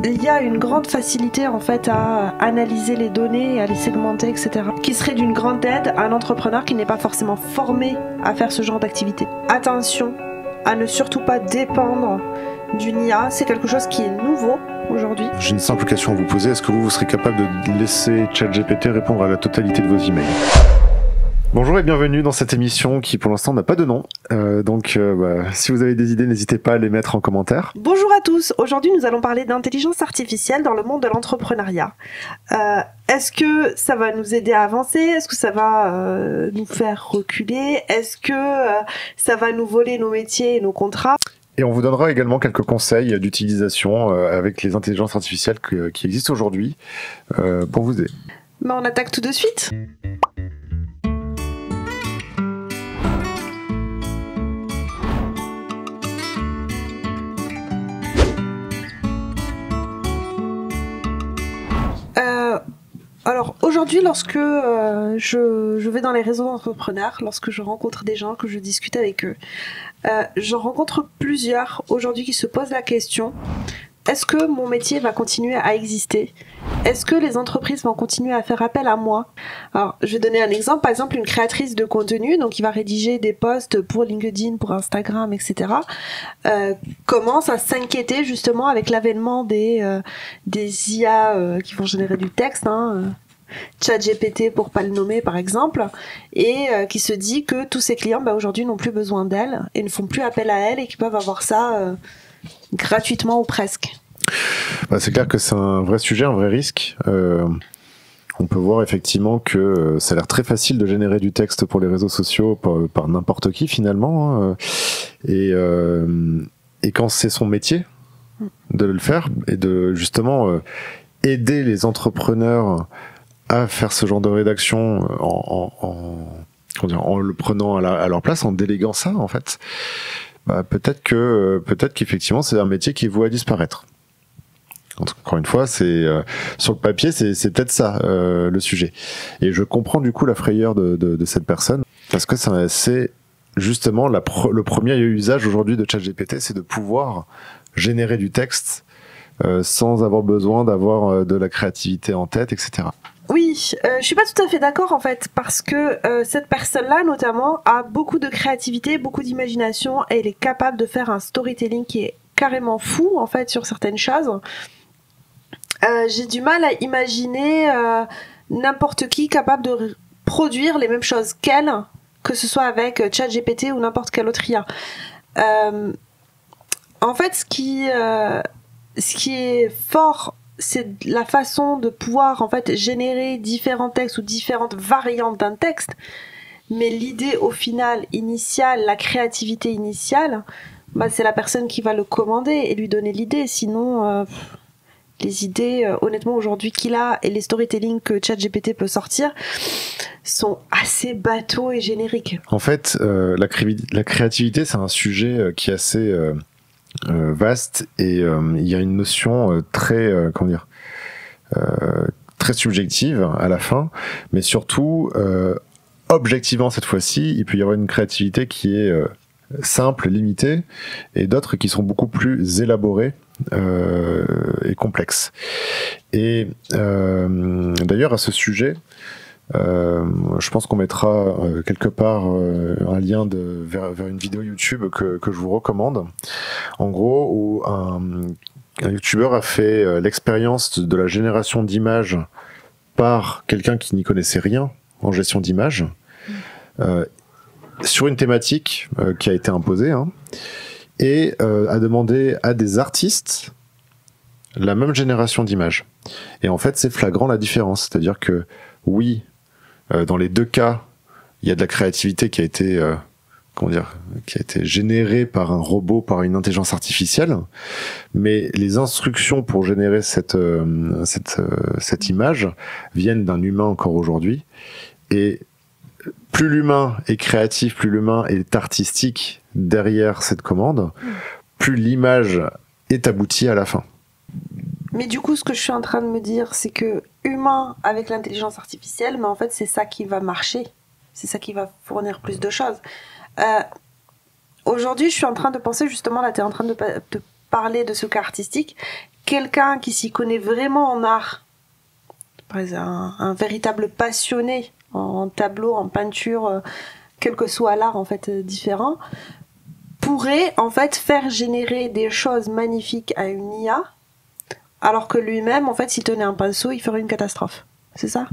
Il y a une grande facilité en fait à analyser les données, à les segmenter, etc. qui serait d'une grande aide à un entrepreneur qui n'est pas forcément formé à faire ce genre d'activité. Attention à ne surtout pas dépendre d'une IA, c'est quelque chose qui est nouveau aujourd'hui. J'ai une simple question à vous poser, est-ce que vous serez capable de laisser ChatGPT répondre à la totalité de vos emails ? Bonjour et bienvenue dans cette émission qui pour l'instant n'a pas de nom, si vous avez des idées, n'hésitez pas à les mettre en commentaire. Bonjour à tous, aujourd'hui nous allons parler d'intelligence artificielle dans le monde de l'entrepreneuriat. Est-ce que ça va nous aider à avancer? Est-ce que ça va nous faire reculer? Est-ce que ça va nous voler nos métiers et nos contrats? Et on vous donnera également quelques conseils d'utilisation avec les intelligences artificielles qui existent aujourd'hui pour vous aider. Mais on attaque tout de suite. Alors aujourd'hui, lorsque je vais dans les réseaux d'entrepreneurs, lorsque je rencontre des gens, que je discute avec eux, j'en rencontre plusieurs aujourd'hui qui se posent la question: est-ce que mon métier va continuer à exister? Est-ce que les entreprises vont continuer à faire appel à moi? Alors, je vais donner un exemple. Par exemple, une créatrice de contenu, donc qui va rédiger des posts pour LinkedIn, pour Instagram, etc., commence à s'inquiéter justement avec l'avènement des IA qui vont générer du texte, ChatGPT pour pas le nommer par exemple, et qui se dit que tous ses clients aujourd'hui n'ont plus besoin d'elle et ne font plus appel à elle et qu'ils peuvent avoir ça gratuitement ou presque. C'est clair que c'est un vrai sujet, un vrai risque. On peut voir effectivement que ça a l'air très facile de générer du texte pour les réseaux sociaux par n'importe qui finalement. Et quand c'est son métier de le faire et de justement aider les entrepreneurs à faire ce genre de rédaction en le prenant à leur place, en déléguant ça en fait, peut-être qu'effectivement c'est un métier qui est voué à disparaître. Encore une fois, c'est sur le papier, c'est peut-être ça le sujet. Et je comprends du coup la frayeur de cette personne, parce que c'est justement le premier usage aujourd'hui de ChatGPT, c'est de pouvoir générer du texte sans avoir besoin d'avoir de la créativité en tête, etc. Oui, je suis pas tout à fait d'accord en fait, parce que cette personne-là notamment a beaucoup de créativité, beaucoup d'imagination, et elle est capable de faire un storytelling qui est carrément fou en fait sur certaines choses. J'ai du mal à imaginer n'importe qui capable de produire les mêmes choses qu'elle, que ce soit avec ChatGPT ou n'importe quelle autre IA. En fait, ce qui est fort, c'est la façon de pouvoir en fait générer différents textes ou différentes variantes d'un texte, mais l'idée au final initiale, la créativité initiale, c'est la personne qui va le commander et lui donner l'idée. Sinon, les idées, honnêtement, aujourd'hui qu'il a et les storytelling que ChatGPT peut sortir sont assez bateaux et génériques. En fait, la créativité, c'est un sujet qui est assez vaste et il y a une notion très subjective à la fin, mais surtout objectivement cette fois-ci, il peut y avoir une créativité qui est simple, limitée, et d'autres qui sont beaucoup plus élaborées et complexes. Et d'ailleurs à ce sujet, je pense qu'on mettra quelque part un lien vers une vidéo YouTube que je vous recommande. En gros, où un YouTuber a fait l'expérience de la génération d'images par quelqu'un qui n'y connaissait rien en gestion d'images, sur une thématique qui a été imposée, et a demandé à des artistes la même génération d'images. Et en fait, c'est flagrant la différence. C'est-à-dire que, oui, dans les deux cas, il y a de la créativité qui a été générée par un robot, par une intelligence artificielle, mais les instructions pour générer cette image viennent d'un humain encore aujourd'hui. Et plus l'humain est créatif, plus l'humain est artistique derrière cette commande, plus l'image est aboutie à la fin. Mais du coup, ce que je suis en train de me dire, c'est que humain avec l'intelligence artificielle, mais en fait, c'est ça qui va marcher. C'est ça qui va fournir plus de choses. Aujourd'hui, je suis en train de penser, justement, là, tu es en train de parler de ce cas artistique. quelqu'un qui s'y connaît vraiment en art, par exemple, un véritable passionné en tableau, en peinture, quel que soit l'art en fait différent, pourrait en fait faire générer des choses magnifiques à une IA, alors que lui-même, en fait, s'il tenait un pinceau, il ferait une catastrophe. C'est ça ?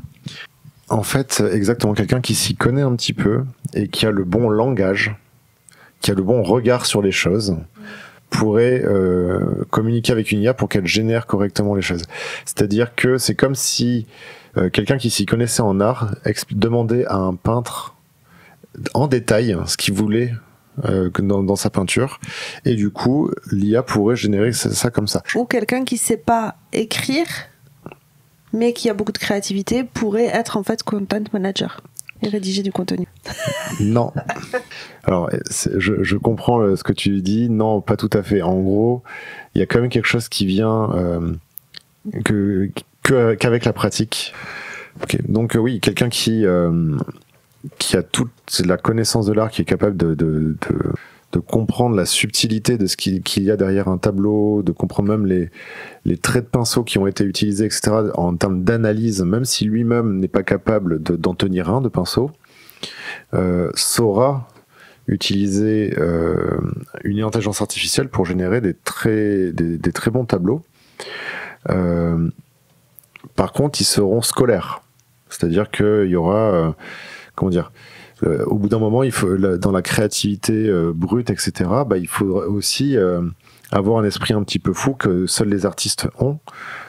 En fait, exactement, quelqu'un qui s'y connaît un petit peu et qui a le bon langage, qui a le bon regard sur les choses, pourrait communiquer avec une IA pour qu'elle génère correctement les choses. C'est-à-dire que c'est comme si quelqu'un qui s'y connaissait en art demandait à un peintre en détail ce qu'il voulait dans sa peinture, et du coup l'IA pourrait générer ça comme ça. Ou quelqu'un qui sait pas écrire mais qui a beaucoup de créativité pourrait être en fait content manager et rédiger du contenu. Non. Alors je comprends ce que tu dis. Non, pas tout à fait. En gros, il y a quand même quelque chose qui vient qu'avec la pratique. Okay. Donc oui, quelqu'un qui a toute la connaissance de l'art, qui est capable de comprendre la subtilité de ce qu'il y a derrière un tableau, de comprendre même les traits de pinceau qui ont été utilisés, etc., en termes d'analyse, même si lui-même n'est pas capable d'en tenir un de pinceau, saura utiliser une intelligence artificielle pour générer des très bons tableaux. Par contre, ils seront scolaires. C'est-à-dire qu'il y aura... comment dire, au bout d'un moment, il faut, dans la créativité brute, etc., il faut aussi avoir un esprit un petit peu fou que seuls les artistes ont.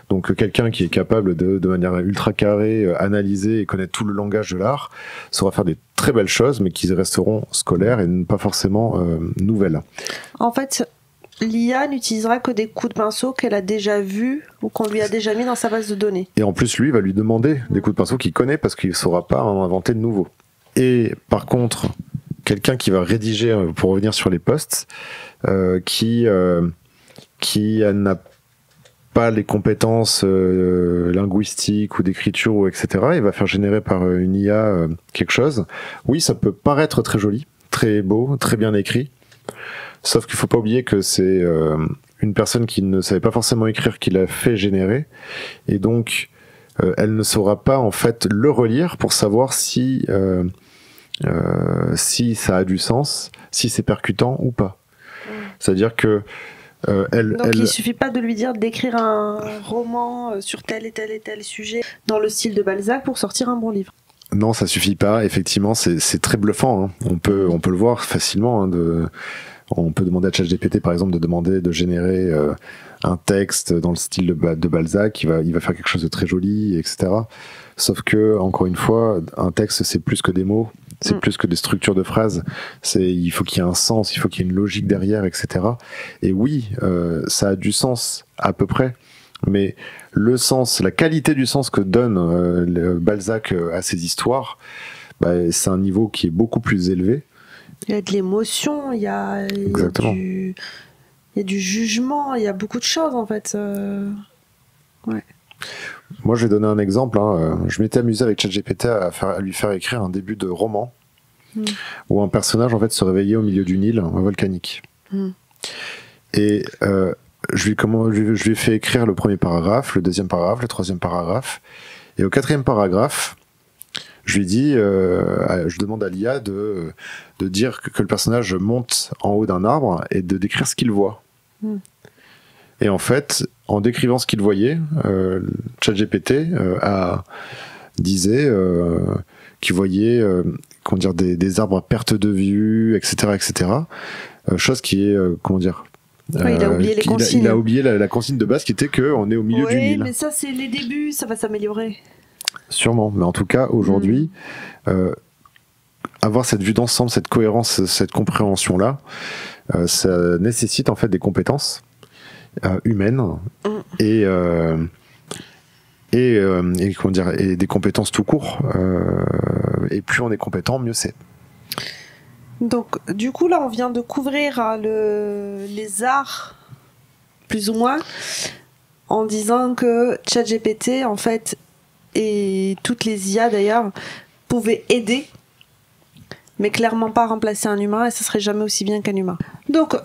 Donc quelqu'un qui est capable de manière ultra carrée, analyser et connaître tout le langage de l'art, saura faire des très belles choses, mais qui resteront scolaires et pas forcément nouvelles. En fait, l'IA n'utilisera que des coups de pinceau qu'elle a déjà vus ou qu'on lui a déjà mis dans sa base de données. Et en plus, lui va lui demander des coups de pinceau qu'il connaît parce qu'il ne saura pas en inventer de nouveaux. Et par contre, quelqu'un qui va rédiger, pour revenir sur les posts, qui n'a pas les compétences linguistiques ou d'écriture ou etc., il va faire générer par une IA quelque chose. Oui, ça peut paraître très joli, très beau, très bien écrit, sauf qu'il faut pas oublier que c'est une personne qui ne savait pas forcément écrire qui l'a fait générer, et donc elle ne saura pas en fait le relire pour savoir si ça a du sens, si c'est percutant ou pas. C'est-à-dire que il suffit pas de lui dire d'écrire un roman sur tel et tel sujet dans le style de Balzac pour sortir un bon livre. Non, ça suffit pas. Effectivement, c'est très bluffant. Hein. On peut le voir facilement. On peut demander à ChatGPT, par exemple, de générer un texte dans le style de Balzac. Il va faire quelque chose de très joli, etc. Sauf que, encore une fois, un texte, c'est plus que des mots. C'est plus que des structures de phrases. Il faut qu'il y ait un sens, il faut qu'il y ait une logique derrière, etc. Et oui, ça a du sens, à peu près. Mais le sens, la qualité du sens que donne Balzac à ses histoires, c'est un niveau qui est beaucoup plus élevé. Il y a de l'émotion, il y a du jugement, il y a beaucoup de choses, en fait. Ouais. Moi, je vais donner un exemple. Je m'étais amusé avec ChatGPT à lui faire écrire un début de roman où un personnage en fait se réveillait au milieu d'une île volcanique. Et je lui ai fait écrire le premier paragraphe, le deuxième paragraphe, le troisième paragraphe, et au quatrième paragraphe, je lui ai dit, je demande à l'IA de dire que le personnage monte en haut d'un arbre et de décrire ce qu'il voit. Et en fait, en décrivant ce qu'il voyait, ChatGPT disait qu'il voyait des arbres à perte de vue, etc., etc. Chose qui est, il a oublié les consignes. Il a oublié la consigne de base qui était qu'on est au milieu d'une île. Oui, mais ça, c'est les débuts, ça va s'améliorer. Sûrement, mais en tout cas, aujourd'hui, avoir cette vue d'ensemble, cette cohérence, cette compréhension-là, ça nécessite en fait des compétences humaines et des compétences tout court. Et plus on est compétent, mieux c'est. Donc, du coup, là, on vient de couvrir les arts, plus ou moins, en disant que ChatGPT, en fait, et toutes les IA d'ailleurs, pouvaient aider, mais clairement pas remplacer un humain, et ce serait jamais aussi bien qu'un humain. Donc,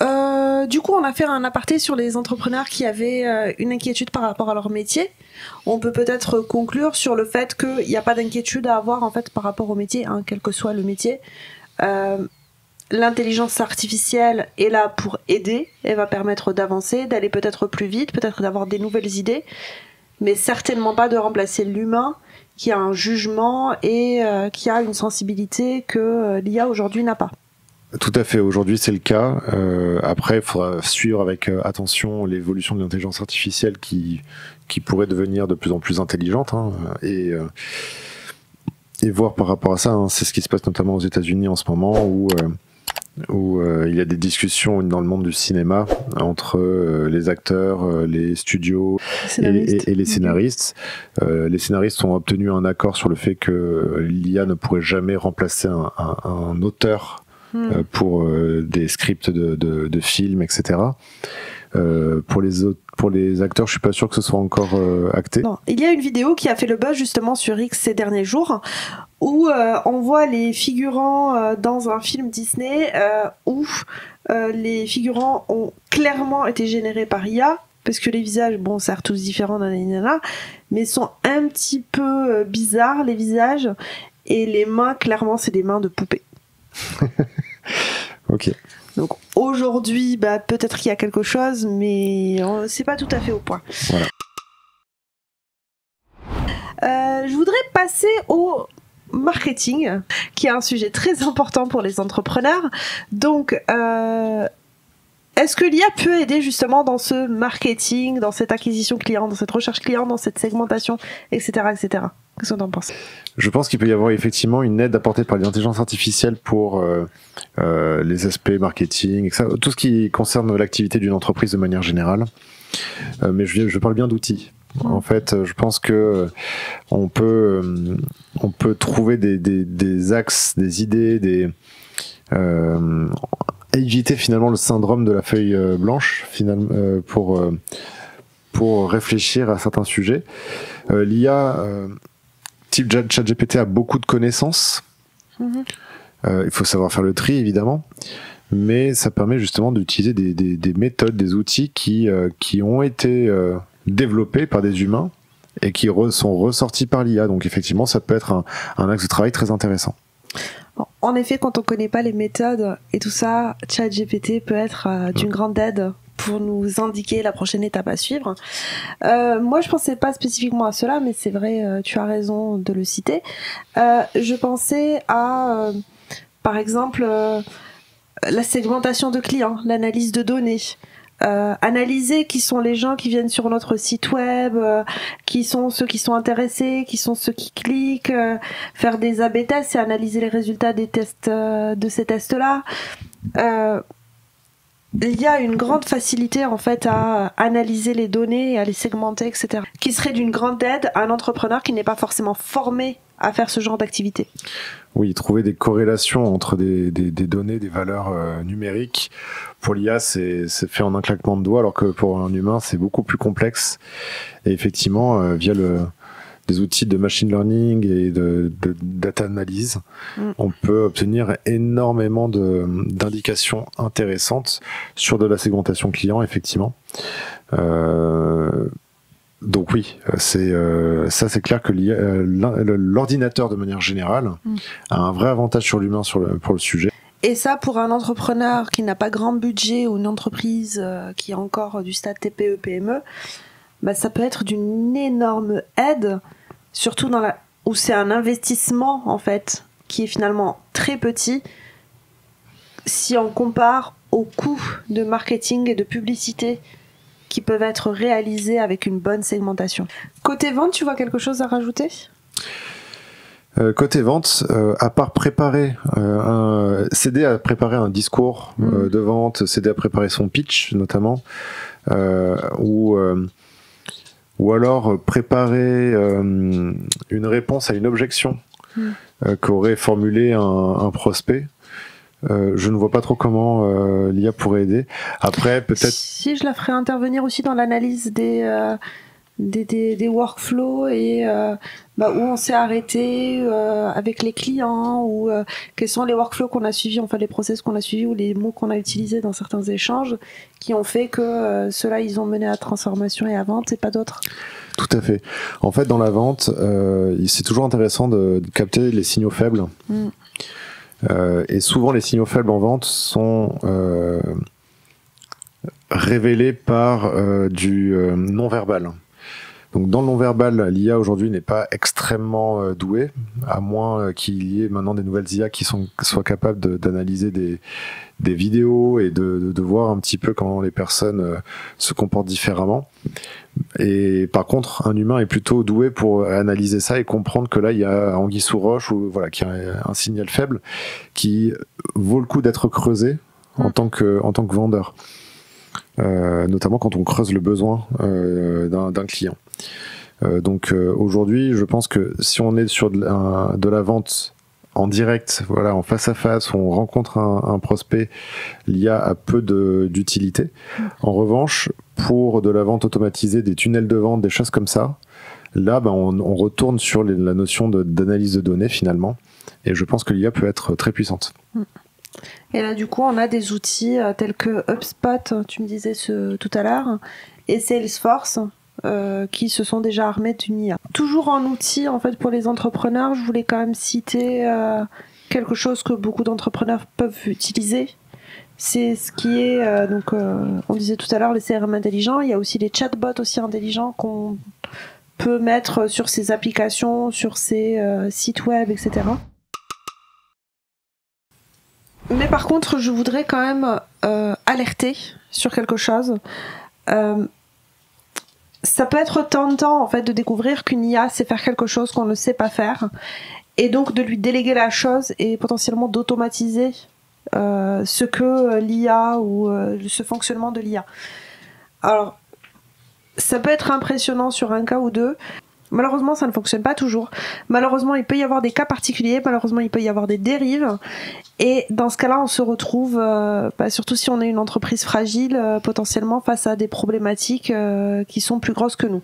du coup, on a fait un aparté sur les entrepreneurs qui avaient une inquiétude par rapport à leur métier. On peut peut-être conclure sur le fait qu'il n'y a pas d'inquiétude à avoir en fait par rapport au métier, hein, quel que soit le métier. L'intelligence artificielle est là pour aider, elle va permettre d'avancer, d'aller peut-être plus vite, peut-être d'avoir des nouvelles idées, mais certainement pas de remplacer l'humain qui a un jugement et qui a une sensibilité que l'IA aujourd'hui n'a pas. Tout à fait, aujourd'hui c'est le cas. Après, il faudra suivre avec attention l'évolution de l'intelligence artificielle qui pourrait devenir de plus en plus intelligente, hein, et voir par rapport à ça, hein, c'est ce qui se passe notamment aux États-Unis en ce moment où il y a des discussions dans le monde du cinéma entre les acteurs, les studios et les scénaristes. Les scénaristes ont obtenu un accord sur le fait que l'IA ne pourrait jamais remplacer un auteur pour des scripts de films, etc. Pour les acteurs, je suis pas sûr que ce soit encore acté. Non. Il y a une vidéo qui a fait le buzz justement sur X ces derniers jours où on voit les figurants dans un film Disney où les figurants ont clairement été générés par IA parce que les visages, bon, certes tous différents, nanana, mais sont un petit peu bizarres les visages et les mains, clairement, c'est des mains de poupée. Ok. Donc aujourd'hui, peut-être qu'il y a quelque chose, mais c'est pas tout à fait au point. Voilà. Je voudrais passer au marketing, qui est un sujet très important pour les entrepreneurs. Donc, est-ce que l'IA peut aider justement dans ce marketing, dans cette acquisition client, dans cette recherche client, dans cette segmentation, etc., etc. Qu'est-ce que tu en penses ? Je pense qu'il peut y avoir effectivement une aide apportée par l'intelligence artificielle pour les aspects marketing, etc. Tout ce qui concerne l'activité d'une entreprise de manière générale. Mais je parle bien d'outils. En fait, je pense que on peut trouver des axes, des idées, éviter finalement le syndrome de la feuille blanche, finalement, pour réfléchir à certains sujets. L'IA type ChatGPT a beaucoup de connaissances. Il faut savoir faire le tri, évidemment. Mais ça permet justement d'utiliser des méthodes, des outils qui ont été développés par des humains et qui sont ressortis par l'IA. Donc effectivement, ça peut être un axe de travail très intéressant. En effet, quand on ne connaît pas les méthodes et tout ça, ChatGPT peut être d'une grande aide pour nous indiquer la prochaine étape à suivre. Moi, je pensais pas spécifiquement à cela, mais c'est vrai, tu as raison de le citer. Je pensais à, par exemple, la segmentation de clients, l'analyse de données. Analyser qui sont les gens qui viennent sur notre site web, qui sont ceux qui sont intéressés, qui sont ceux qui cliquent, faire des A/B tests et analyser les résultats des tests de ces tests-là. Il y a une grande facilité en fait à analyser les données, à les segmenter, etc. Qui serait d'une grande aide à un entrepreneur qui n'est pas forcément formé à faire ce genre d'activité. Oui, trouver des corrélations entre des données, des valeurs numériques. Pour l'IA, c'est fait en un claquement de doigts, alors que pour un humain, c'est beaucoup plus complexe. Et effectivement, via des outils de machine learning et de data analyse, on peut obtenir énormément d'indications intéressantes sur de la segmentation client, effectivement. Donc oui, c'est clair que l'ordinateur, de manière générale, a un vrai avantage sur l'humain pour le sujet. Et ça, pour un entrepreneur qui n'a pas grand budget ou une entreprise qui est encore du stade TPE, PME, ça peut être d'une énorme aide, surtout où c'est un investissement, en fait, qui est finalement très petit, si on compare aux coûts de marketing et de publicité qui peuvent être réalisés avec une bonne segmentation. Côté vente, tu vois quelque chose à rajouter ? Côté vente, à part s'aider à préparer un discours de vente, s'aider à préparer son pitch notamment, ou alors préparer une réponse à une objection qu'aurait formulé un prospect. Je ne vois pas trop comment l'IA pourrait aider. Après, peut-être... Si, je la ferais intervenir aussi dans l'analyse des des workflows et où on s'est arrêté avec les clients ou quels sont les workflows qu'on a suivis, enfin les process qu'on a suivis ou les mots qu'on a utilisés dans certains échanges qui ont fait que ceux-là ils ont mené à transformation et à vente et pas d'autres. Tout à fait. En fait, dans la vente, c'est toujours intéressant de capter les signaux faibles. Et souvent, les signaux faibles en vente sont révélés par du non-verbal. Donc dans le non-verbal, l'IA aujourd'hui n'est pas extrêmement douée, à moins qu'il y ait maintenant des nouvelles IA qui soient capables d'analyser des vidéos et de voir un petit peu comment les personnes se comportent différemment. Et par contre, un humain est plutôt doué pour analyser ça et comprendre que là, il y a anguille sous roche ou voilà, qu'il y a un signal faible qui vaut le coup d'être creusé en tant que vendeur. Notamment quand on creuse le besoin d'un client. Donc aujourd'hui, je pense que si on est sur de la vente en direct, voilà, en face à face, on rencontre un prospect, l'IA a peu d'utilité. En revanche, pour de la vente automatisée, des tunnels de vente, des choses comme ça, là, on retourne sur la notion d'analyse de données finalement, et je pense que l'IA peut être très puissante. Et là, du coup, on a des outils tels que HubSpot, tu me disais tout à l'heure, et Salesforce, qui se sont déjà armés d'une IA. Toujours en outil, en fait, pour les entrepreneurs, je voulais quand même citer quelque chose que beaucoup d'entrepreneurs peuvent utiliser. C'est ce qui est, on disait tout à l'heure, les CRM intelligents. Il y a aussi les chatbots aussi intelligents qu'on peut mettre sur ces applications, sur ces sites web, etc. Mais par contre, je voudrais quand même alerter sur quelque chose. Ça peut être tentant en fait de découvrir qu'une IA sait faire quelque chose qu'on ne sait pas faire, et donc de lui déléguer la chose et potentiellement d'automatiser ce que l'IA ou ce fonctionnement de l'IA. Alors, ça peut être impressionnant sur un cas ou deux. Malheureusement, ça ne fonctionne pas toujours. Malheureusement, il peut y avoir des cas particuliers. Malheureusement, il peut y avoir des dérives. Et dans ce cas-là, on se retrouve, surtout si on est une entreprise fragile, potentiellement face à des problématiques qui sont plus grosses que nous.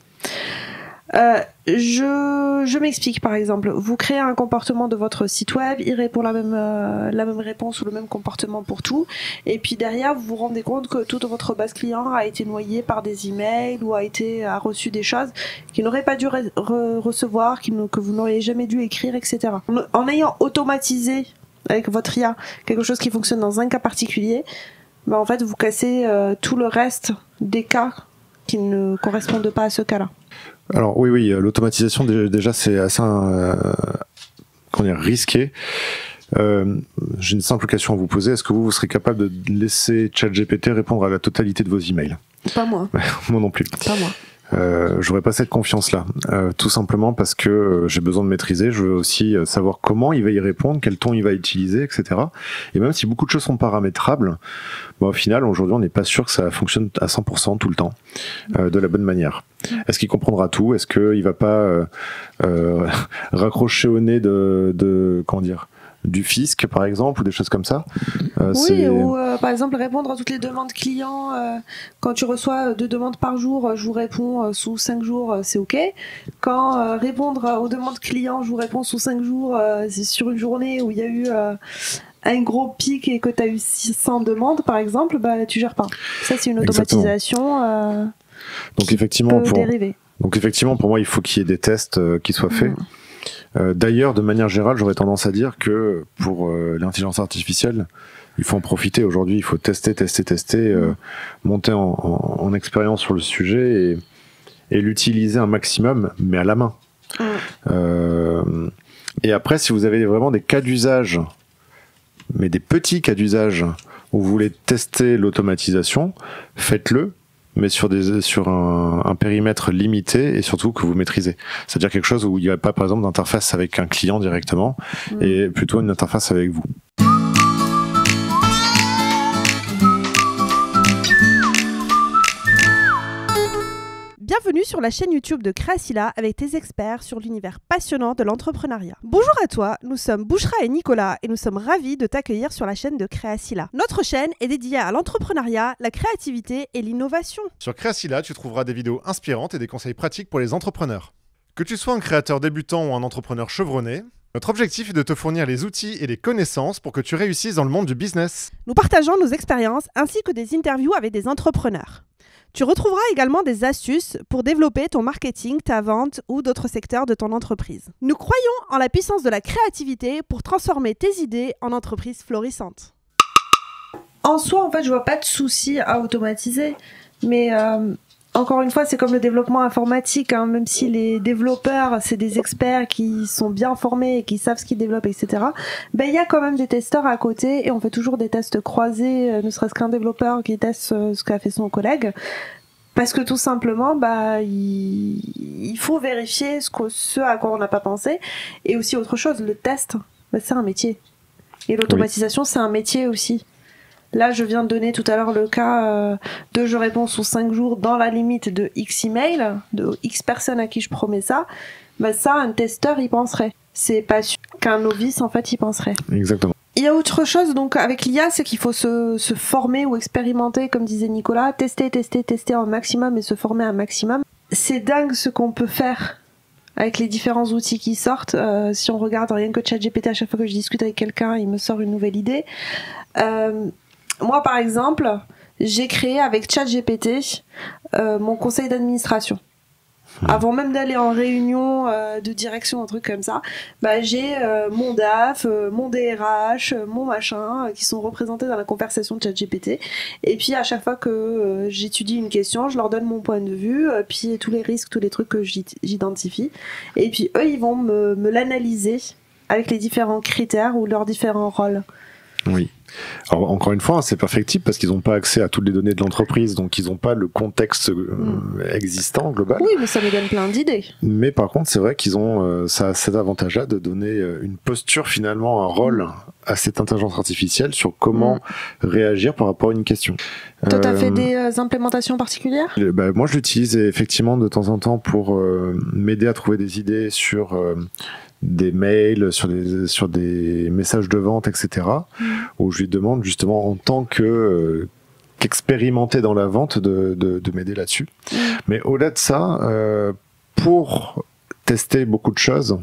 Je m'explique, par exemple. Vous créez un comportement de votre site web, il répond la même réponse ou le même comportement pour tout, et puis derrière vous vous rendez compte que toute votre base client a été noyée par des emails ou a reçu des choses qu'il n'aurait pas dû recevoir, que vous n'auriez jamais dû écrire, etc. En ayant automatisé avec votre IA quelque chose qui fonctionne dans un cas particulier, en fait vous cassez tout le reste des cas qui ne correspondent pas à ce cas-là. Alors oui, l'automatisation déjà c'est assez risqué. J'ai une simple question à vous poser. Est-ce que vous serez capable de laisser ChatGPT répondre à la totalité de vos emails ? Pas moi. Moi non plus. Pas moi. J'aurais pas cette confiance-là, tout simplement parce que j'ai besoin de maîtriser. Je veux aussi savoir comment il va y répondre, quel ton il va utiliser, etc. Et même si beaucoup de choses sont paramétrables, au final, aujourd'hui, on n'est pas sûr que ça fonctionne à 100% tout le temps, de la bonne manière. Est-ce qu'il comprendra tout ? Est-ce qu'il va pas raccrocher au nez du fisc, par exemple, ou des choses comme ça. Oui, ou par exemple répondre à toutes les demandes clients. Quand tu reçois 2 demandes par jour, je vous réponds sous 5 jours, c'est OK. Quand répondre aux demandes clients, je vous réponds sous 5 jours, c'est sur une journée où il y a eu un gros pic et que tu as eu 600 demandes, par exemple, tu gères pas. Ça, c'est une automatisation Donc, effectivement, dériver. Donc effectivement, pour moi, il faut qu'il y ait des tests qui soient faits. D'ailleurs, de manière générale, j'aurais tendance à dire que pour l'intelligence artificielle, il faut en profiter. Aujourd'hui, il faut tester, monter en expérience sur le sujet et l'utiliser un maximum, mais à la main. Et après, si vous avez vraiment des cas d'usage, mais des petits cas d'usage où vous voulez tester l'automatisation, faites-le, mais sur un périmètre limité et surtout que vous maîtrisez. C'est-à-dire quelque chose où il n'y a pas, par exemple, d'interface avec un client directement, et plutôt une interface avec vous. Bien Bienvenue sur la chaîne YouTube de Créasilla avec tes experts sur l'univers passionnant de l'entrepreneuriat. Bonjour à toi, nous sommes Bouchra et Nicolas et nous sommes ravis de t'accueillir sur la chaîne de Créasilla. Notre chaîne est dédiée à l'entrepreneuriat, la créativité et l'innovation. Sur Créasilla, tu trouveras des vidéos inspirantes et des conseils pratiques pour les entrepreneurs. Que tu sois un créateur débutant ou un entrepreneur chevronné, notre objectif est de te fournir les outils et les connaissances pour que tu réussisses dans le monde du business. Nous partageons nos expériences ainsi que des interviews avec des entrepreneurs. Tu retrouveras également des astuces pour développer ton marketing, ta vente ou d'autres secteurs de ton entreprise. Nous croyons en la puissance de la créativité pour transformer tes idées en entreprises florissantes. En soi, en fait, je vois pas de souci à automatiser, mais encore une fois, c'est comme le développement informatique, hein, même si les développeurs, c'est des experts qui sont bien formés et qui savent ce qu'ils développent, etc. Ben, il y a quand même des testeurs à côté et on fait toujours des tests croisés, ne serait-ce qu'un développeur qui teste ce qu'a fait son collègue. Parce que tout simplement, bah, il faut vérifier ce à quoi on n'a pas pensé. Et aussi autre chose, le test, bah, c'est un métier. Et l'automatisation, c'est un métier aussi. Là, je viens de donner tout à l'heure le cas de je réponds sous 5 jours dans la limite de X email, de X personnes à qui je promets ça. Bah ça, un testeur y penserait. C'est pas sûr qu'un novice, en fait, y penserait. Exactement. Il y a autre chose, donc, avec l'IA, c'est qu'il faut se former ou expérimenter, comme disait Nicolas, tester un maximum et se former un maximum. C'est dingue ce qu'on peut faire avec les différents outils qui sortent. Si on regarde rien que ChatGPT, à chaque fois que je discute avec quelqu'un, il me sort une nouvelle idée. Moi, par exemple, j'ai créé avec ChatGPT mon conseil d'administration. Avant même d'aller en réunion de direction, un truc comme ça, bah, j'ai mon DAF, mon DRH, mon machin, qui sont représentés dans la conversation de ChatGPT. Et puis, à chaque fois que j'étudie une question, je leur donne mon point de vue, puis tous les risques, tous les trucs que j'identifie. Et puis, eux, ils vont me l'analyser avec les différents critères ou leurs différents rôles. Oui. Alors, encore une fois, c'est perfectible parce qu'ils n'ont pas accès à toutes les données de l'entreprise, donc ils n'ont pas le contexte existant global. Oui, mais ça me donne plein d'idées. Mais par contre, c'est vrai qu'ils ont cet avantage-là de donner une posture, finalement, un rôle à cette intelligence artificielle sur comment réagir par rapport à une question. Toi, t'as fait des implémentations particulières ? Moi, je l'utilise effectivement de temps en temps pour m'aider à trouver des idées sur des mails, sur des messages de vente, etc. Où je lui demande justement en tant qu'expérimenté dans la vente de m'aider là-dessus. Mais au-delà de ça, pour tester beaucoup de choses,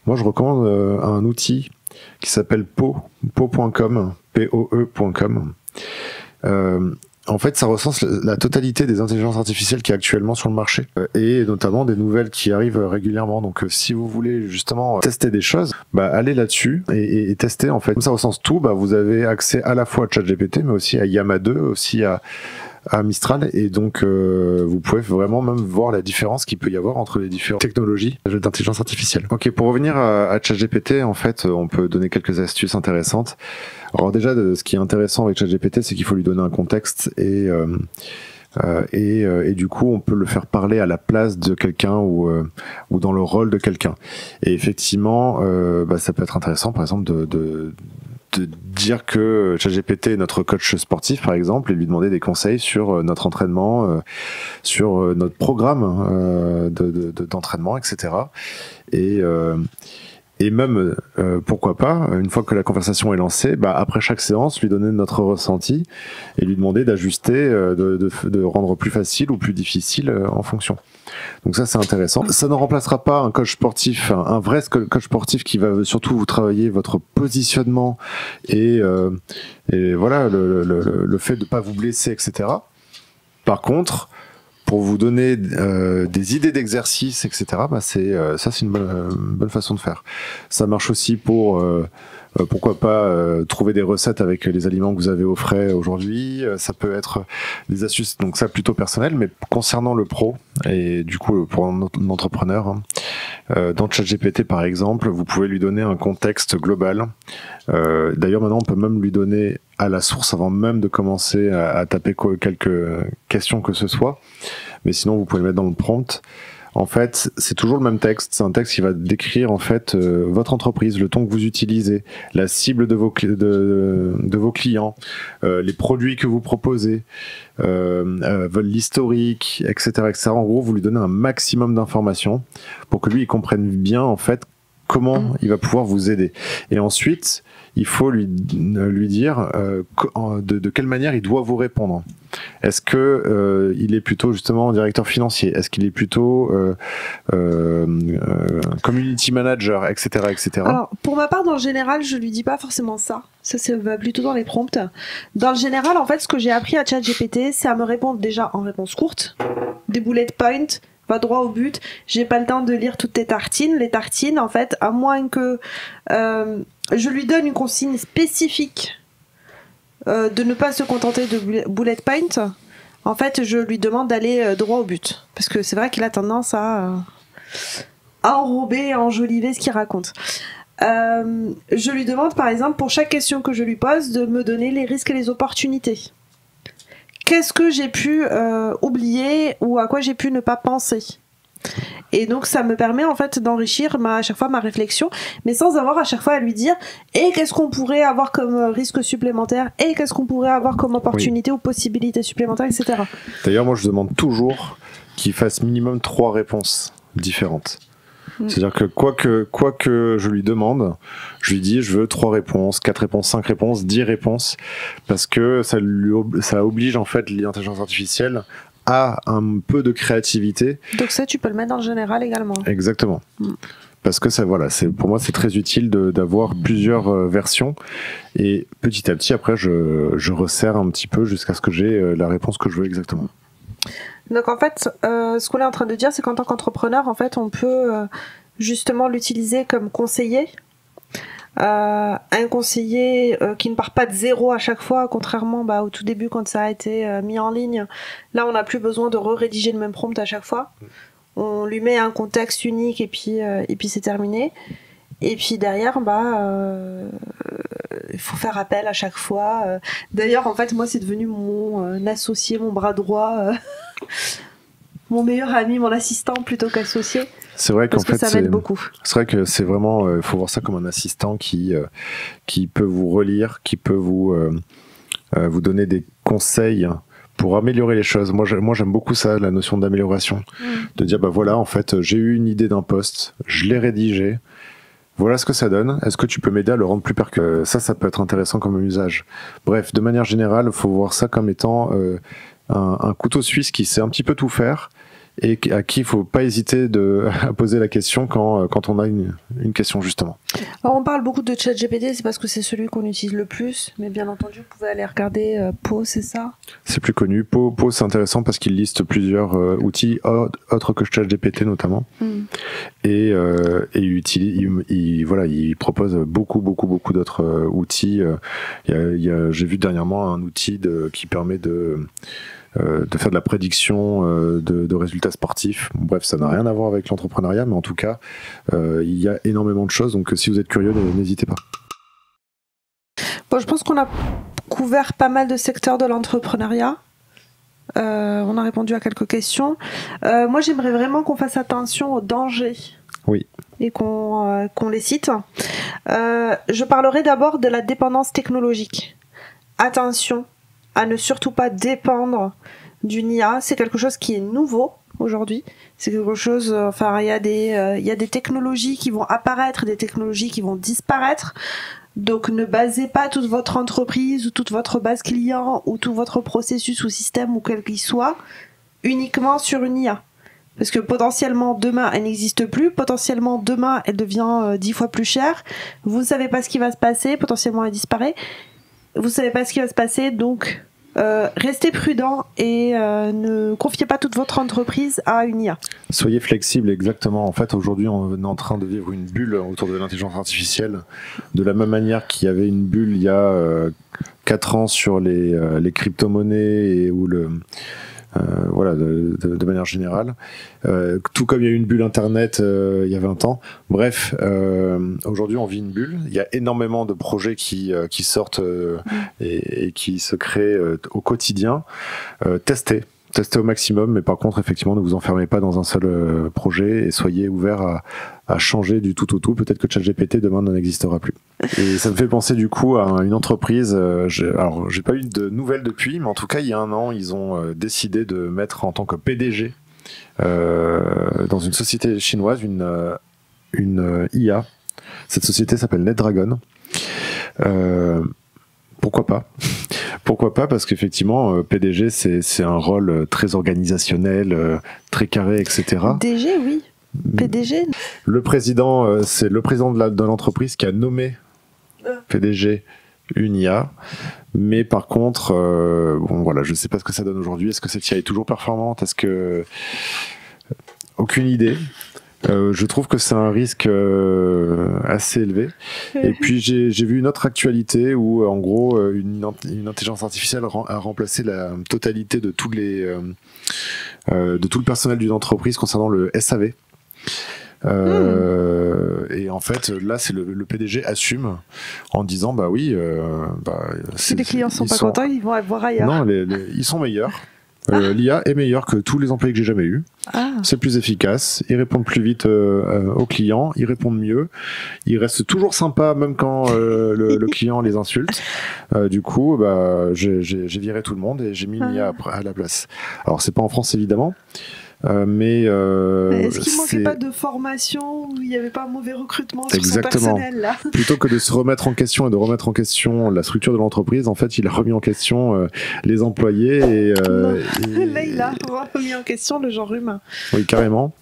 moi je recommande un outil qui s'appelle po.com, POE.com. En fait, ça recense la totalité des intelligences artificielles qui est actuellement sur le marché et notamment des nouvelles qui arrivent régulièrement. Donc, si vous voulez justement tester des choses, allez là-dessus et testez en fait. Comme ça recense tout, vous avez accès à la fois à ChatGPT, mais aussi à Llama 2, aussi à Mistral, et donc vous pouvez vraiment même voir la différence qu'il peut y avoir entre les différentes technologies d'intelligence artificielle. Ok, pour revenir à ChatGPT, en fait, on peut donner quelques astuces intéressantes. Alors déjà, ce qui est intéressant avec ChatGPT, c'est qu'il faut lui donner un contexte et du coup, on peut le faire parler à la place de quelqu'un ou dans le rôle de quelqu'un. Et effectivement, ça peut être intéressant, par exemple, de dire que ChatGPT est notre coach sportif, par exemple, et lui demander des conseils sur notre entraînement, sur notre programme d'entraînement, etc. Et même, pourquoi pas, une fois que la conversation est lancée, après chaque séance, lui donner notre ressenti et lui demander d'ajuster, de rendre plus facile ou plus difficile en fonction. Donc ça, c'est intéressant. Ça ne remplacera pas un coach sportif, un vrai coach sportif qui va surtout vous travailler votre positionnement et voilà, le fait de ne pas vous blesser, etc. Par contre, pour vous donner des idées d'exercice, etc., c'est une bonne façon de faire. Ça marche aussi pour pourquoi pas trouver des recettes avec les aliments que vous avez au frais aujourd'hui. Ça peut être des astuces, donc ça plutôt personnel, mais concernant le pro et du coup pour un entrepreneur, dans ChatGPT par exemple, vous pouvez lui donner un contexte global. D'ailleurs maintenant on peut même lui donner à la source avant même de commencer à taper quelques questions que ce soit, mais sinon vous pouvez le mettre dans le prompt en fait, c'est toujours le même texte. C'est un texte qui va décrire en fait votre entreprise, le ton que vous utilisez, la cible de vos clients, les produits que vous proposez, l'historique, etc., etc. En gros, vous lui donnez un maximum d'informations pour que lui il comprenne bien en fait comment il va pouvoir vous aider. Et ensuite, il faut lui dire de quelle manière il doit vous répondre. Est-ce que il est plutôt justement directeur financier? Est-ce qu'il est plutôt community manager, etc., etc. Alors, pour ma part, dans le général, je lui dis pas forcément ça. Ça va plutôt dans les prompts. Dans le général, en fait, ce que j'ai appris à ChatGPT, c'est à me répondre déjà en réponse courte, des bullet points, va droit au but. J'ai pas le temps de lire toutes tes tartines. Les tartines, en fait, à moins que je lui donne une consigne spécifique de ne pas se contenter de bullet point, en fait, je lui demande d'aller droit au but. Parce que c'est vrai qu'il a tendance à enrober, à enjoliver ce qu'il raconte. Je lui demande, par exemple, pour chaque question que je lui pose, de me donner les risques et les opportunités. Qu'est-ce que j'ai pu oublier ou à quoi j'ai pu ne pas penser? Et donc ça me permet en fait d'enrichir à chaque fois ma réflexion, mais sans avoir à chaque fois à lui dire et qu'est-ce qu'on pourrait avoir comme risque supplémentaire, et qu'est-ce qu'on pourrait avoir comme opportunité ou possibilité supplémentaire, etc. D'ailleurs, moi je demande toujours qu'il fasse minimum 3 réponses différentes. C'est-à-dire que quoi que je lui demande, je lui dis je veux 3 réponses, 4 réponses, 5 réponses, 10 réponses, parce que ça oblige en fait l'intelligence artificielle à un peu de créativité. Donc ça, tu peux le mettre dans le général également. Exactement. Parce que ça, voilà, pour moi, c'est très utile d'avoir plusieurs versions. Et petit à petit, après, je resserre un petit peu jusqu'à ce que j'ai la réponse que je veux exactement. Donc en fait, ce qu'on est en train de dire, c'est qu'en tant qu'entrepreneur, en fait, on peut justement l'utiliser comme conseiller. Un conseiller qui ne part pas de zéro à chaque fois, contrairement au tout début quand ça a été mis en ligne. Là, on n'a plus besoin de rédiger le même prompt à chaque fois. On lui met un contexte unique et puis c'est terminé. Et puis derrière, il faut faire appel à chaque fois. D'ailleurs, en fait, moi, c'est devenu mon associé, mon bras droit, mon meilleur ami, mon assistant plutôt qu'associé. C'est vrai qu'en fait, ça m'aide beaucoup. C'est vrai que c'est vraiment, il faut voir ça comme un assistant qui peut vous relire, qui peut vous donner des conseils pour améliorer les choses. Moi, j'aime beaucoup ça, la notion d'amélioration, de dire voilà, en fait, j'ai eu une idée d'un post, je l'ai rédigé. Voilà ce que ça donne. Est-ce que tu peux m'aider à le rendre plus percutant? Ça peut être intéressant comme usage. Bref, de manière générale, il faut voir ça comme étant un couteau suisse qui sait un petit peu tout faire et à qui il ne faut pas hésiter à poser la question quand on a une question, justement. Alors, on parle beaucoup de ChatGPT, c'est parce que c'est celui qu'on utilise le plus, mais bien entendu, vous pouvez aller regarder Po, c'est ça? C'est plus connu. Po, c'est intéressant parce qu'il liste plusieurs outils autres que ChatGPT notamment. Et il propose beaucoup d'autres outils. J'ai vu dernièrement un outil qui permet de faire de la prédiction de résultats sportifs. Bref, ça n'a rien à voir avec l'entrepreneuriat, mais en tout cas, il y a énormément de choses, donc si vous êtes curieux, n'hésitez pas. Bon, je pense qu'on a couvert pas mal de secteurs de l'entrepreneuriat. On a répondu à quelques questions. Moi, j'aimerais vraiment qu'on fasse attention aux dangers. Oui. Et qu'on les cite. Je parlerai d'abord de la dépendance technologique. Attention à ne surtout pas dépendre d'une IA. C'est quelque chose qui est nouveau aujourd'hui. C'est quelque chose, il y a des technologies qui vont apparaître, des technologies qui vont disparaître. Donc ne basez pas toute votre entreprise ou toute votre base client ou tout votre processus ou système ou quel qu'il soit uniquement sur une IA. Parce que potentiellement demain elle n'existe plus, potentiellement demain elle devient 10 fois plus chère. Vous ne savez pas ce qui va se passer, potentiellement elle disparaît. Vous savez pas ce qui va se passer, donc restez prudent et ne confiez pas toute votre entreprise à une IA. Soyez flexible, exactement. En fait, aujourd'hui, on est en train de vivre une bulle autour de l'intelligence artificielle. De la même manière qu'il y avait une bulle il y a 4 ans sur les crypto-monnaies ou de manière générale. Tout comme il y a eu une bulle Internet il y a 20 ans. Bref, aujourd'hui on vit une bulle. Il y a énormément de projets qui sortent et qui se créent au quotidien. Testez testez au maximum, mais par contre, effectivement, ne vous enfermez pas dans un seul projet et soyez ouvert à changer du tout au tout. Peut-être que ChatGPT demain n'existera plus. Et ça me fait penser du coup à une entreprise. Alors, j'ai pas eu de nouvelles depuis, mais en tout cas, il y a un an, ils ont décidé de mettre en tant que PDG dans une société chinoise une IA. Cette société s'appelle NetDragon. Pourquoi pas? Pourquoi pas? Parce qu'effectivement, PDG, c'est un rôle très organisationnel, très carré, etc. DG, oui. PDG. Le président, c'est le président de l'entreprise qui a nommé PDG une IA. Mais par contre, bon voilà, je sais pas ce que ça donne aujourd'hui. Est-ce que cette IA est toujours performante? Est-ce que... Aucune idée. Je trouve que c'est un risque assez élevé. Et puis j'ai vu une autre actualité où en gros une intelligence artificielle a remplacé la totalité de tout le personnel d'une entreprise concernant le SAV. Et en fait là c'est le PDG assume en disant bah oui si les clients sont pas contents, ils vont voir ailleurs. Non, ils sont meilleurs. L'IA est meilleure que tous les employés que j'ai jamais eus. C'est plus efficace, ils répondent plus vite aux clients, ils répondent mieux, ils restent toujours sympas même quand le client les insulte. Du coup, j'ai viré tout le monde et j'ai mis une IA à la place. Alors c'est pas en France évidemment. Mais est-ce qu'il manquait pas de formation où il n'y avait pas un mauvais recrutement sur son personnel là? Plutôt que de se remettre en question et de remettre en question la structure de l'entreprise, en fait, il a remis en question les employés là, il a remis en question le genre humain. Oui, carrément.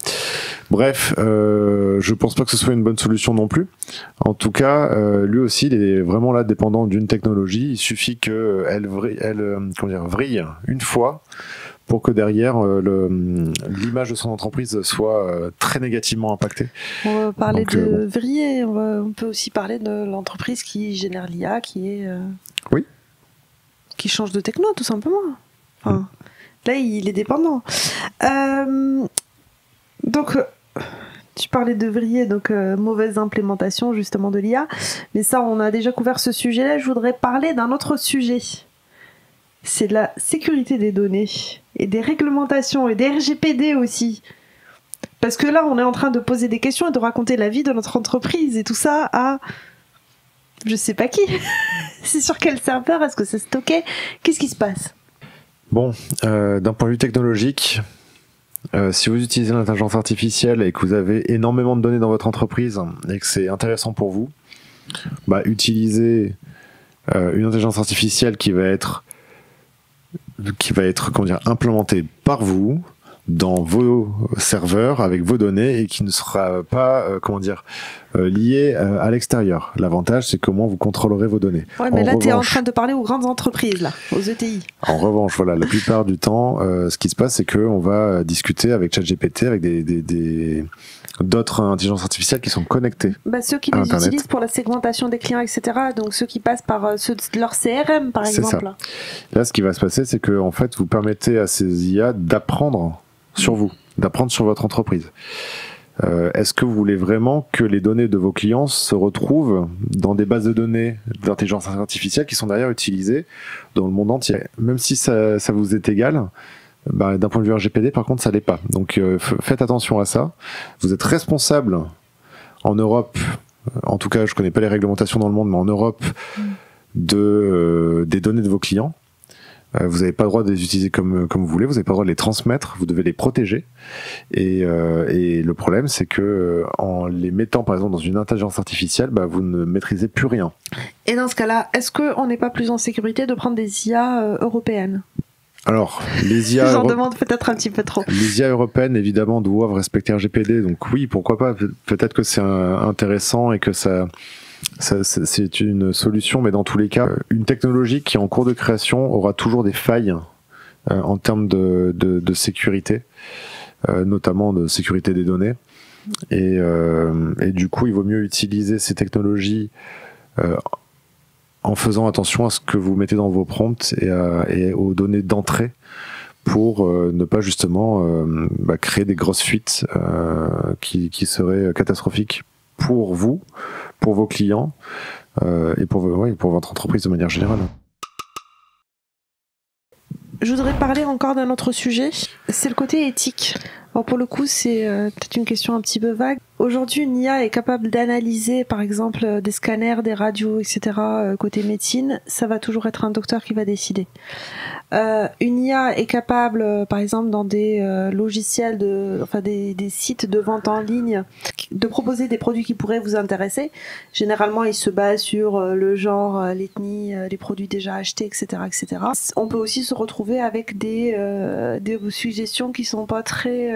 Bref, je pense pas que ce soit une bonne solution non plus. En tout cas, lui aussi, il est vraiment là dépendant d'une technologie. Il suffit qu'elle vrille une fois pour que derrière l'image de son entreprise soit très négativement impactée. On va parler de vriller, on peut aussi parler de l'entreprise qui génère l'IA, qui change de techno tout simplement. Enfin, là il est dépendant. Donc tu parlais de vriller, donc mauvaise implémentation justement de l'IA, mais ça on a déjà couvert ce sujet-là. Je voudrais parler d'un autre sujet. C'est de la sécurité des données et des réglementations et des RGPD aussi. Parce que là, on est en train de poser des questions et de raconter la vie de notre entreprise et tout ça à... je sais pas qui. C'est sur quel serveur? Est-ce que c'est stocké? Qu'est-ce qui se passe? Bon, d'un point de vue technologique, si vous utilisez l'intelligence artificielle et que vous avez énormément de données dans votre entreprise et que c'est intéressant pour vous, utilisez une intelligence artificielle qui va être implémenté par vous dans vos serveurs avec vos données et qui ne sera pas lié à l'extérieur. L'avantage, c'est comment vous contrôlerez vos données. Ouais, mais là, tu es en train de parler aux grandes entreprises, là, aux ETI. En revanche, voilà, la plupart du temps, ce qui se passe, c'est qu'on va discuter avec ChatGPT, avec d'autres intelligences artificielles qui sont connectées. Ceux qui les utilisent pour la segmentation des clients, etc. Donc ceux qui passent par leur CRM, par exemple. Ça. Là, ce qui va se passer, c'est que en fait, vous permettez à ces IA d'apprendre sur vous, d'apprendre sur votre entreprise. Est-ce que vous voulez vraiment que les données de vos clients se retrouvent dans des bases de données d'intelligence artificielle qui sont d'ailleurs utilisées dans le monde entier? Même si ça vous est égal, d'un point de vue RGPD, par contre, ça l'est pas. Donc, faites attention à ça. Vous êtes responsable en Europe, en tout cas, je connais pas les réglementations dans le monde, mais en Europe, des données de vos clients. Vous n'avez pas le droit de les utiliser comme vous voulez, vous n'avez pas le droit de les transmettre, vous devez les protéger. Et le problème, c'est que en les mettant, par exemple, dans une intelligence artificielle, vous ne maîtrisez plus rien. Et dans ce cas-là, est-ce qu'on n'est pas plus en sécurité de prendre des IA européennes? Alors, les IA... J'en demande peut-être un petit peu trop. Les IA européennes, évidemment, doivent respecter RGPD, donc oui, pourquoi pas. Peut-être que c'est intéressant et que c'est une solution, mais dans tous les cas, une technologie qui est en cours de création aura toujours des failles en termes de sécurité, notamment de sécurité des données. Et du coup, il vaut mieux utiliser ces technologies en faisant attention à ce que vous mettez dans vos prompts et aux données d'entrée pour ne pas justement créer des grosses fuites qui seraient catastrophiques pour vous, pour vos clients et pour votre entreprise de manière générale. Je voudrais parler encore d'un autre sujet, c'est le côté éthique. Alors pour le coup, c'est peut-être une question un petit peu vague. Aujourd'hui, une IA est capable d'analyser, par exemple, des scanners, des radios, etc. Côté médecine, ça va toujours être un docteur qui va décider. Une IA est capable, par exemple, dans des logiciels, des sites de vente en ligne, de proposer des produits qui pourraient vous intéresser. Généralement, ils se basent sur le genre, l'ethnie, les produits déjà achetés, etc., etc. On peut aussi se retrouver avec des suggestions qui sont pas très...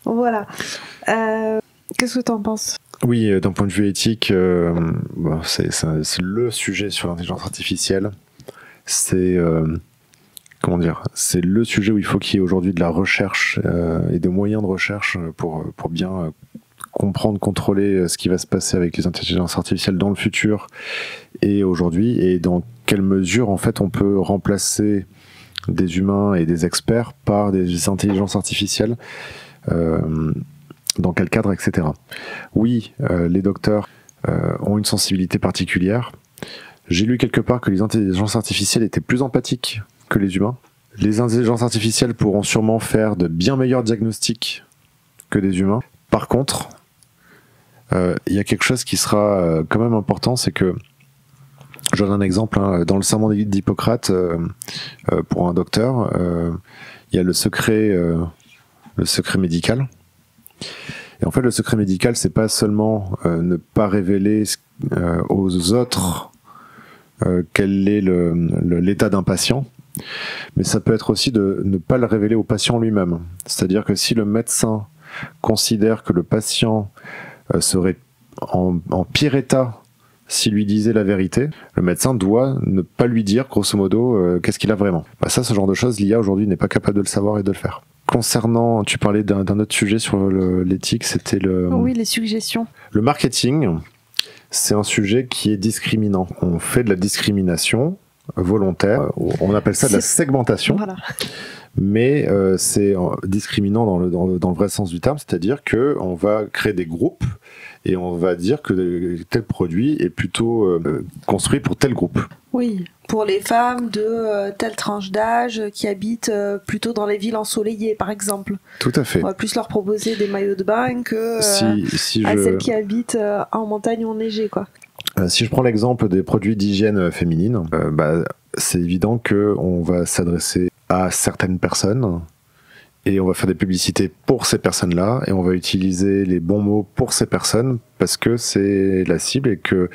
Voilà. Qu'est-ce que tu en penses ? Oui, d'un point de vue éthique, c'est le sujet sur l'intelligence artificielle. C'est c'est le sujet où il faut qu'il y ait aujourd'hui de la recherche et des moyens de recherche pour bien comprendre, contrôler ce qui va se passer avec les intelligences artificielles dans le futur et aujourd'hui, et dans quelle mesure en fait on peut remplacer des humains et des experts par des intelligences artificielles, dans quel cadre, etc. Oui, les docteurs ont une sensibilité particulière. J'ai lu quelque part que les intelligences artificielles étaient plus empathiques que les humains. Les intelligences artificielles pourront sûrement faire de bien meilleurs diagnostics que des humains. Par contre, il y a quelque chose qui sera quand même important, c'est que, je donne un exemple, dans le serment d'Hippocrate, pour un docteur, il y a le secret médical. Et en fait, le secret médical, c'est pas seulement ne pas révéler aux autres quel est l'état d'un patient, mais ça peut être aussi de ne pas le révéler au patient lui-même. C'est-à-dire que si le médecin considère que le patient serait en pire état s'il lui disait la vérité, le médecin doit ne pas lui dire, grosso modo, qu'est-ce qu'il a vraiment. Ça, ce genre de choses, l'IA aujourd'hui n'est pas capable de le savoir et de le faire. Concernant, tu parlais d'un autre sujet sur l'éthique, c'était Oui, les suggestions. Le marketing, c'est un sujet qui est discriminant. On fait de la discrimination volontaire, on appelle ça de la segmentation. Voilà. Mais c'est discriminant dans le vrai sens du terme, c'est-à-dire qu'on va créer des groupes et on va dire que tel produit est plutôt construit pour tel groupe. Oui, pour les femmes de telle tranche d'âge qui habitent plutôt dans les villes ensoleillées, par exemple. Tout à fait. On va plus leur proposer des maillots de bain que à celles qui habitent en montagne ou enneigée, quoi. Si je prends l'exemple des produits d'hygiène féminine, c'est évident qu'on va s'adresser à certaines personnes et on va faire des publicités pour ces personnes-là et on va utiliser les bons mots pour ces personnes parce que c'est la cible et qu'il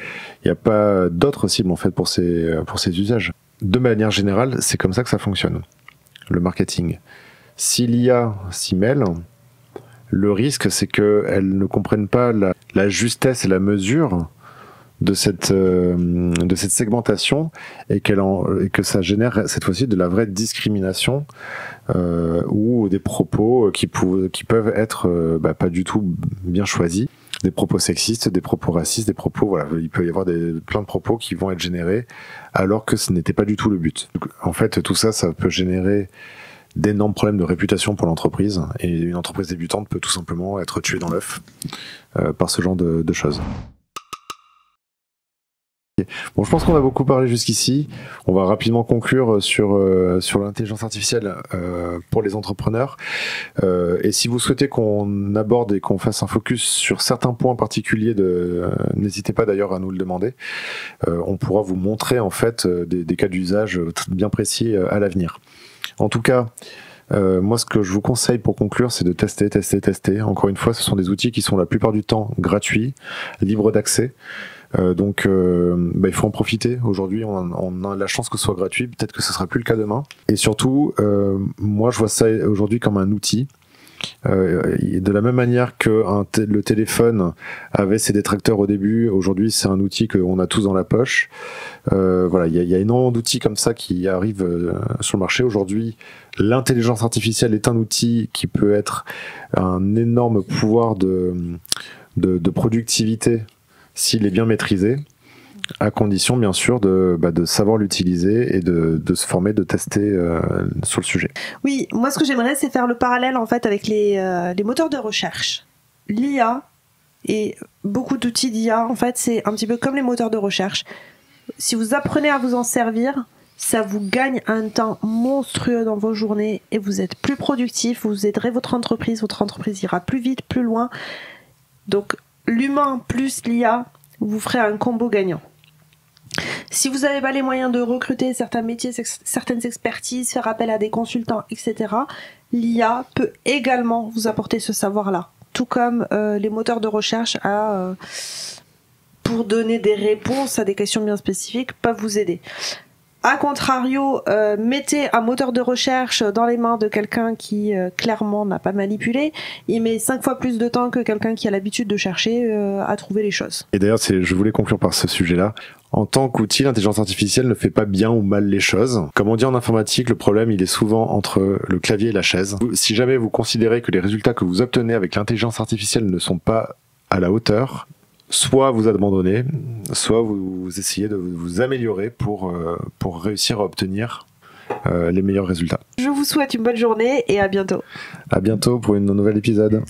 n'y a pas d'autres cibles en fait pour ces usages. De manière générale, c'est comme ça que ça fonctionne, le marketing. Si l'IA s'y mêle, le risque c'est qu'elle ne comprenne pas la justesse et la mesure de cette segmentation et que ça génère cette fois-ci de la vraie discrimination ou des propos qui peuvent être pas du tout bien choisis, des propos sexistes, des propos racistes, des propos, voilà, il peut y avoir plein de propos qui vont être générés alors que ce n'était pas du tout le but. Donc, en fait, tout ça peut générer d'énormes problèmes de réputation pour l'entreprise et une entreprise débutante peut tout simplement être tuée dans l'œuf par ce genre de choses. Bon, je pense qu'on a beaucoup parlé jusqu'ici. On va rapidement conclure sur l'intelligence artificielle pour les entrepreneurs. Et si vous souhaitez qu'on aborde et qu'on fasse un focus sur certains points particuliers, n'hésitez pas d'ailleurs à nous le demander. On pourra vous montrer en fait des cas d'usage bien précis à l'avenir. En tout cas, moi, ce que je vous conseille pour conclure, c'est de tester. Encore une fois, ce sont des outils qui sont la plupart du temps gratuits, libres d'accès. Donc il faut en profiter. Aujourd'hui on a la chance que ce soit gratuit, peut-être que ce sera plus le cas demain, et surtout moi je vois ça aujourd'hui comme un outil, de la même manière que le téléphone avait ses détracteurs au début, aujourd'hui c'est un outil qu'on a tous dans la poche. Voilà, il y a énormément d'outils comme ça qui arrivent sur le marché aujourd'hui. L'intelligence artificielle est un outil qui peut être un énorme pouvoir de productivité s'il est bien maîtrisé, à condition bien sûr de savoir l'utiliser et de se former, de tester sur le sujet. Oui, moi ce que j'aimerais c'est faire le parallèle en fait avec les moteurs de recherche. L'IA et beaucoup d'outils d'IA en fait c'est un petit peu comme les moteurs de recherche. Si vous apprenez à vous en servir, ça vous gagne un temps monstrueux dans vos journées et vous êtes plus productif, vous aiderez votre entreprise ira plus vite, plus loin. Donc l'humain plus l'IA, vous ferez un combo gagnant. Si vous n'avez pas les moyens de recruter certains métiers, certaines expertises, faire appel à des consultants, etc., l'IA peut également vous apporter ce savoir-là. Tout comme les moteurs de recherche pour donner des réponses à des questions bien spécifiques, peuvent vous aider. A contrario, mettez un moteur de recherche dans les mains de quelqu'un qui clairement n'a pas manipulé, il met 5 fois plus de temps que quelqu'un qui a l'habitude de chercher à trouver les choses. Et d'ailleurs, je voulais conclure par ce sujet-là. En tant qu'outil, l'intelligence artificielle ne fait pas bien ou mal les choses. Comme on dit en informatique, le problème, il est souvent entre le clavier et la chaise. Si jamais vous considérez que les résultats que vous obtenez avec l'intelligence artificielle ne sont pas à la hauteur, soit vous abandonnez, soit vous essayez de vous améliorer pour réussir à obtenir les meilleurs résultats. Je vous souhaite une bonne journée et à bientôt. À bientôt pour un nouvel épisode.